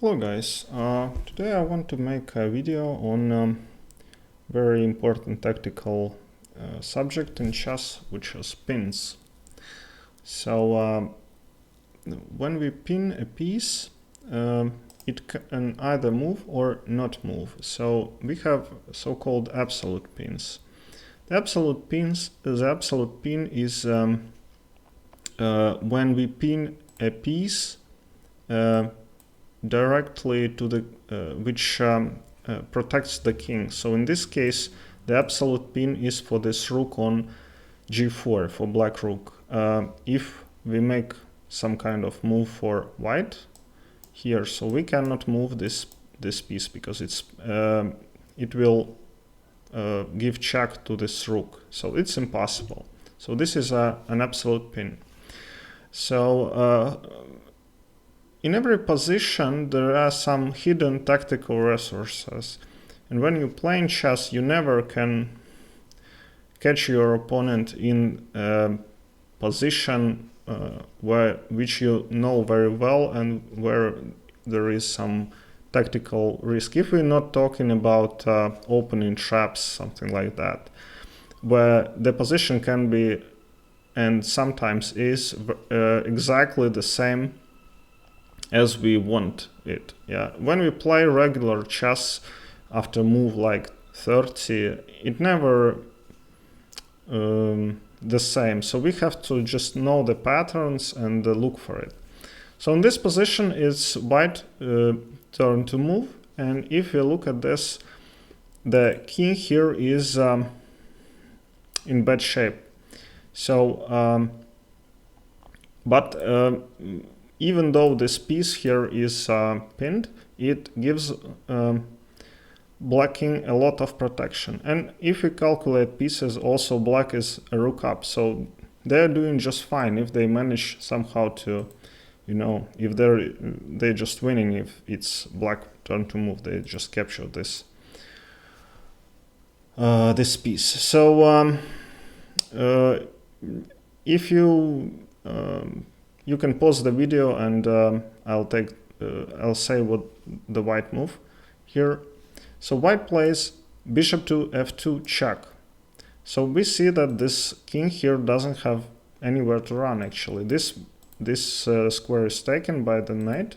Hello guys, today I want to make a video on very important tactical subject in chess, which is pins. So when we pin a piece, it can either move or not move. So we have so-called absolute pins. The absolute pin is when we pin a piece directly to the which protects the king. So in this case, the absolute pin is for this rook on g4 for black rook. If we make some kind of move for white here, so we cannot move this piece because it will give check to this rook. So it's impossible. So this is an absolute pin. So in every position, there are some hidden tactical resources. And when you play in chess, you never can catch your opponent in a position which you know very well and where there is some tactical risk. If we're not talking about opening traps, something like that, where the position can be, and sometimes is, exactly the same as we want it. Yeah, when we play regular chess after move like 30, it never the same. So we have to just know the patterns and look for it. So in this position, it's white turn to move, and if you look at this, the king here is in bad shape. So, even though this piece here is pinned, it gives black king a lot of protection. And if we calculate pieces, also black is a rook up, so they're doing just fine if they manage somehow to, you know, if they're just winning. If it's black turn to move, they just capture this this piece. So if you can pause the video and I'll say what the white move here. So white plays bishop to f2 check. So we see that this king here doesn't have anywhere to run. Actually, this square is taken by the knight.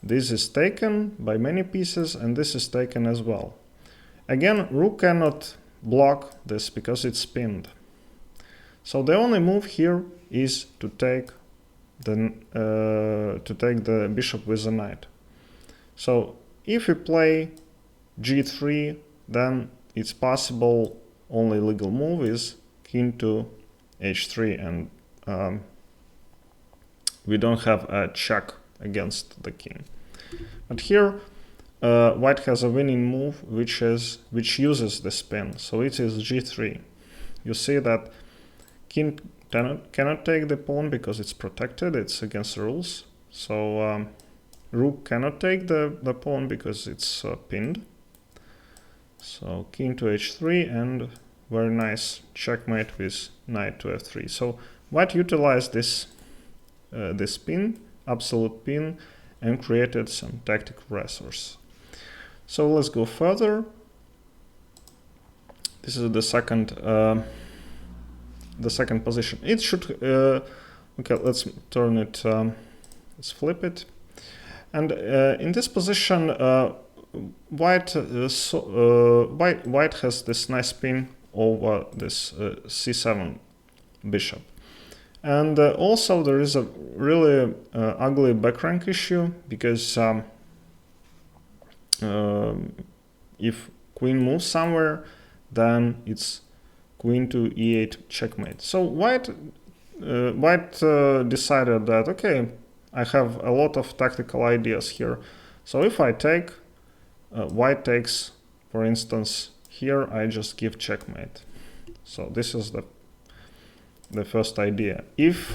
This is taken by many pieces, and this is taken as well. Again, rook cannot block this because it's pinned. So the only move here is to take the bishop with the knight. So if we play g3, then it's possible only legal move is king to h3, and we don't have a check against the king. But here white has a winning move which uses the spin, so it is g3. You see that king cannot take the pawn because it's protected, it's against the rules. So rook cannot take the pawn because it's pinned. So king to h3, and very nice checkmate with knight to f3. So white utilized this pin, absolute pin, and created some tactical resource. So let's go further. This is the second position. It should okay, let's turn it, let's flip it, and in this position white has this nice pin over this c7 bishop. And also there is a really ugly back rank issue, because if queen moves somewhere, then it's queen to e8 checkmate. So white decided that, okay, I have a lot of tactical ideas here. So if I take, white takes, for instance, here I just give checkmate. So this is the first idea. If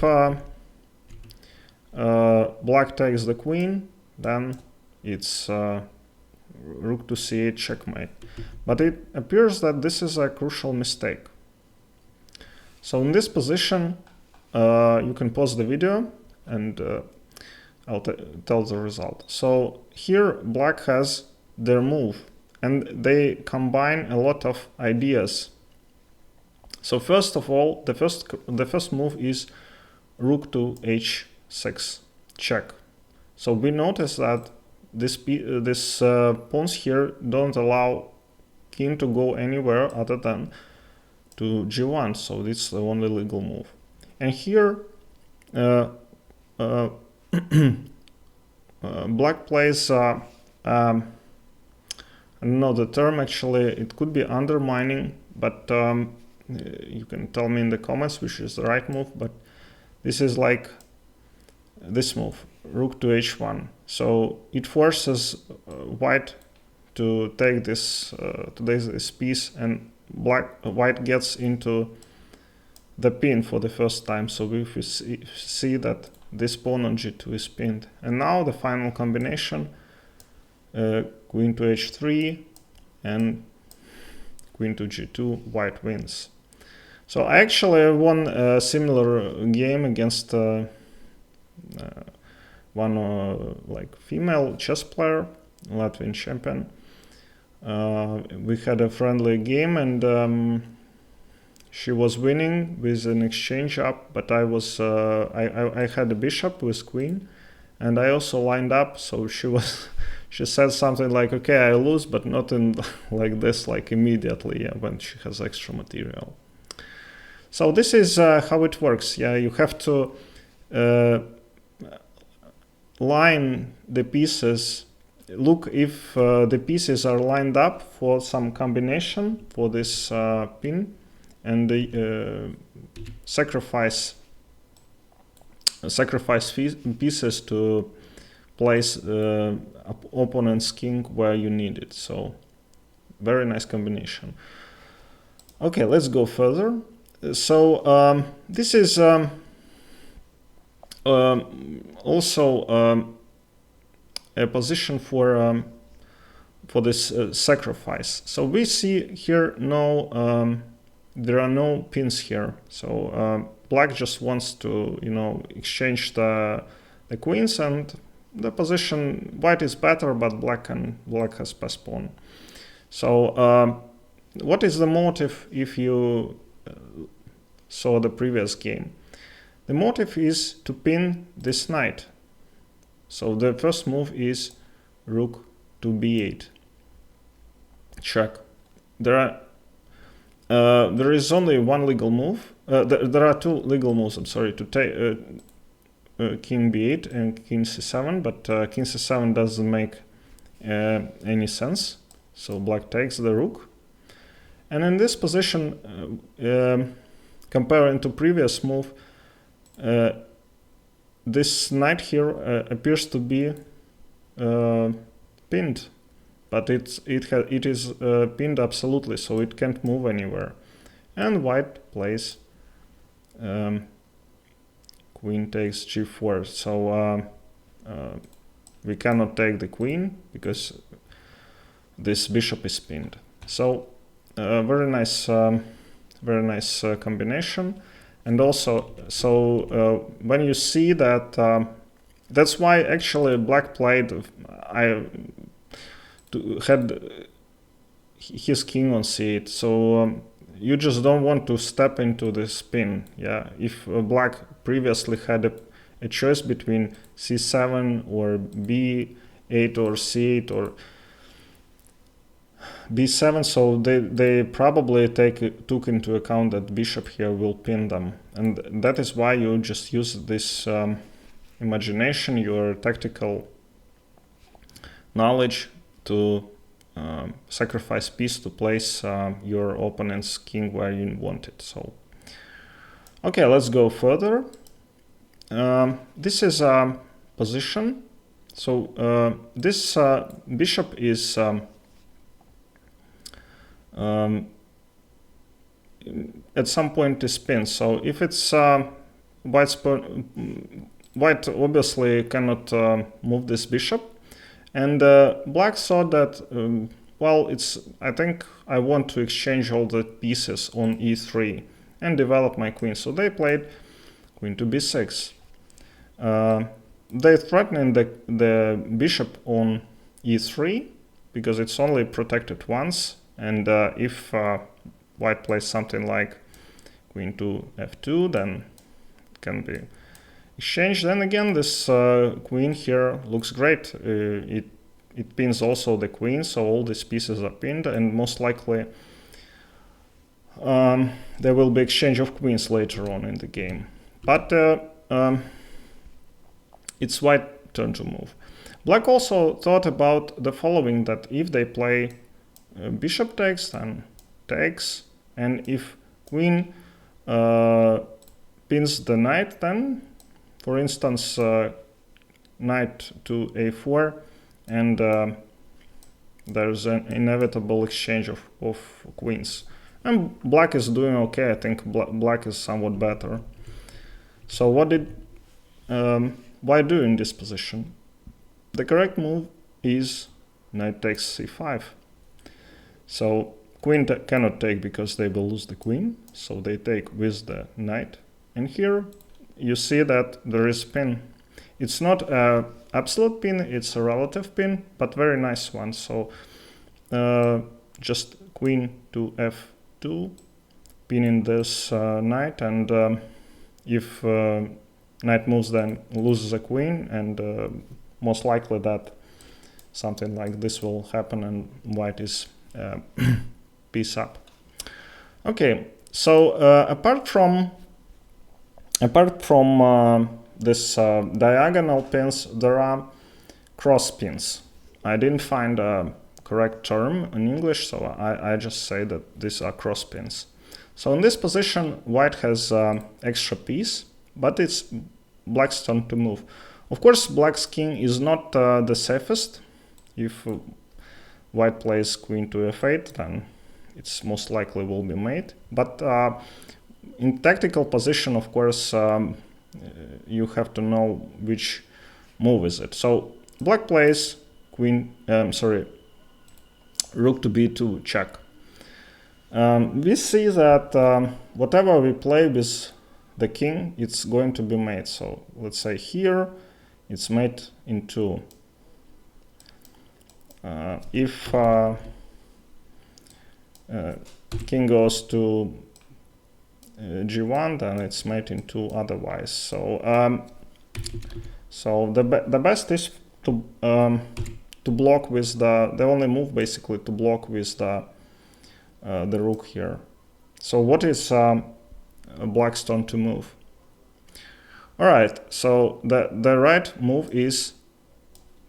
black takes the queen, then it's rook to c8 checkmate. But it appears that this is a crucial mistake. So in this position, you can pause the video and I'll tell the result. So here black has their move, and they combine a lot of ideas. So first of all, the first move is rook to h6 check. So we notice that this pawns here don't allow king to go anywhere other than to g1. So this is the only legal move. And here black plays I don't know the term, actually it could be undermining, but you can tell me in the comments which is the right move. But this is like this move, rook to h1. So it forces white to take this this piece, and white gets into the pin for the first time. So if you see that this pawn on g2 is pinned. And now the final combination, queen to h3 and queen to g2, white wins. So I actually won a similar game against one like female chess player, Latvian champion. We had a friendly game, and she was winning with an exchange up, but I was I had a bishop with queen, and I also lined up. So she said something like, "Okay, I lose, but not in like this, like immediately." Yeah, when she has extra material. So this is how it works. Yeah, you have to line the pieces. Look if the pieces are lined up for some combination for this pin, and sacrifice pieces to place opponent's king where you need it. So very nice combination. Okay, let's go further. So this is also a position for this sacrifice. So we see here there are no pins here. So black just wants to exchange the queens, and the position white is better, but black has passed pawn. So what is the motive if you saw the previous game? The motive is to pin this knight. So the first move is rook to b8 check. There is only one legal move. There are two legal moves. I'm sorry, to take king b8 and king c7, but king c7 doesn't make any sense. So black takes the rook, and in this position, comparing to previous move, this knight here appears to be pinned, but it is pinned absolutely, so it can't move anywhere. And white plays queen takes g4. So we cannot take the queen because this bishop is pinned. So very nice combination. And also, so when you see that, that's why actually black played, had his king on c8. So you just don't want to step into this pin. Yeah, if black previously had a choice between c7 or b8 or c8 or b7, so they probably took into account that bishop here will pin them, and that is why you just use this imagination, your tactical knowledge to sacrifice piece to place your opponent's king where you want it. So okay, let's go further. This is a position. So this bishop is at some point is pinned. So if it's white obviously cannot move this bishop, and black thought that well, I think I want to exchange all the pieces on e3 and develop my queen. So they played queen to b6. they're threatening the bishop on e3 because it's only protected once, and if white plays something like queen to f2, then it can be exchanged. Then again, this queen here looks great. It pins also the queen, so all these pieces are pinned, and most likely there will be exchange of queens later on in the game. But it's white turn to move. Black also thought about the following, that if they play bishop takes, then takes, and if queen pins the knight, then, for instance, knight to a4, and there's an inevitable exchange of queens. And black is doing okay. I think black is somewhat better. So what did white do in this position? The correct move is knight takes c5. So queen cannot take because they will lose the queen, so they take with the knight. And here you see that there is pin. It's not an absolute pin, it's a relative pin, but very nice one. So just queen to f2, pinning this knight, and if knight moves, then loses a queen, and most likely that something like this will happen, and white is piece up. Okay, so apart from this diagonal pins, there are cross pins. I didn't find a correct term in English, so I just say that these are cross pins. So in this position, white has extra piece, but it's black's turn to move. Of course, black's king is not the safest. If white plays queen to f8, then it's most likely will be mate. But in tactical position, of course, you have to know which move is it. So black plays rook to b2 check. We see that whatever we play with the king, it's going to be mate. So let's say here it's mate in 2. If king goes to g1, then it's mate in 2 otherwise. So the best is to block with the only move basically to block with the rook here. So what is black's turn to move? All right, so the right move is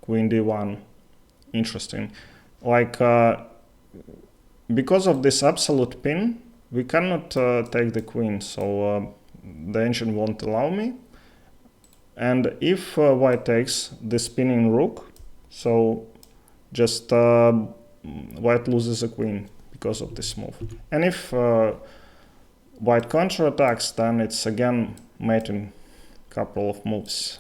queen d1. Interesting. Like because of this absolute pin, we cannot take the queen, so the engine won't allow me. And if white takes the spinning rook, so just white loses a queen because of this move. And if white counterattacks, then it's again mate in a couple of moves.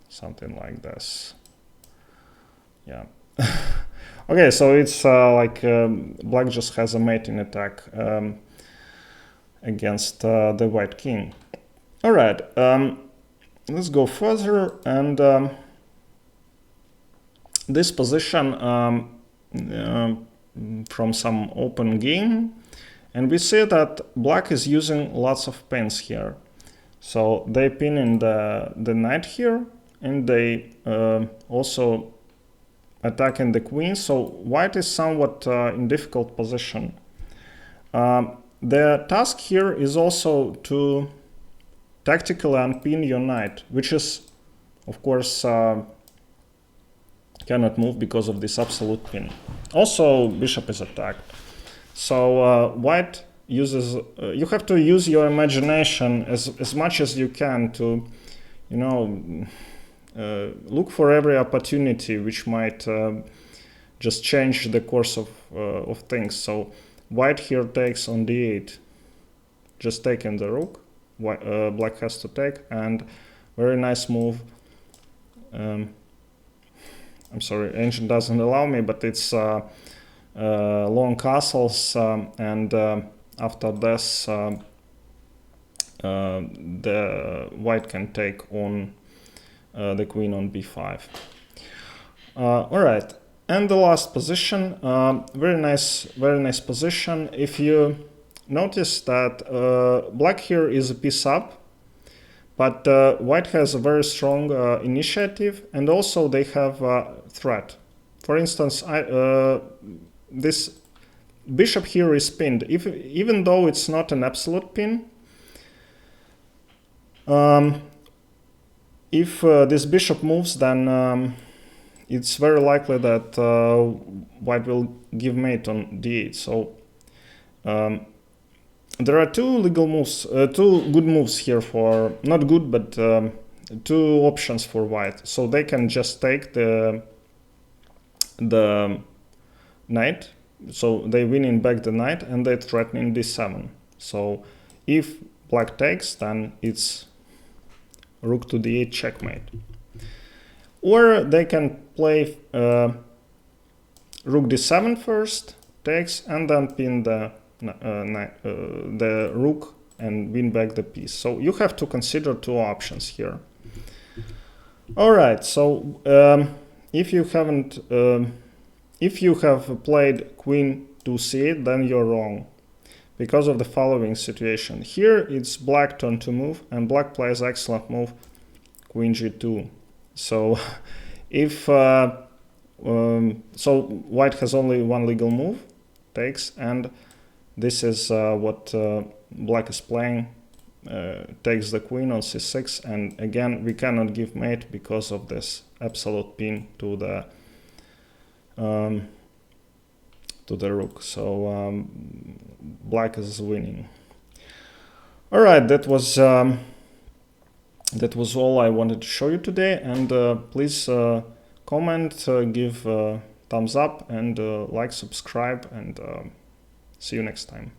Something like this. Yeah. Okay, so it's like black just has a mating attack against the white king. All right, let's go further, and this position from some open game, and we see that black is using lots of pins here. So they pin in the knight here, and they also attacking the queen, so white is somewhat in difficult position. The task here is also to tactically unpin your knight, which is, of course, cannot move because of this absolute pin. Also, bishop is attacked. So white uses, you have to use your imagination as much as you can to, you know, look for every opportunity which might just change the course of things. So white here takes on d8, just taking the rook. Black has to take, and very nice move. I'm sorry, engine doesn't allow me, but it's long castles, and after this the white can take on the queen on b5. All right, and the last position, very nice position. If you notice that black here is a piece up, but white has a very strong initiative, and also they have a threat. For instance, this bishop here is pinned. Even though it's not an absolute pin, if this bishop moves, then it's very likely that white will give mate on d8. So there are two legal moves, two good moves here for, not good, but two options for white. So they can just take the knight, so they winning back the knight, and they threatening d7. So if black takes, then it's rook to d8 checkmate. Or they can play rook d7 first, takes, and then pin the rook and win back the piece. So you have to consider two options here. All right, so if you have played queen to c8, then you're wrong, because of the following situation. Here it's black turn to move, and black plays excellent move, queen g2. So if so white has only one legal move, takes, and this is what black is playing, takes the queen on c6, and again we cannot give mate because of this absolute pin to the rook. So black is winning. All right, that was all I wanted to show you today, and please comment, give thumbs up, and like, subscribe, and see you next time.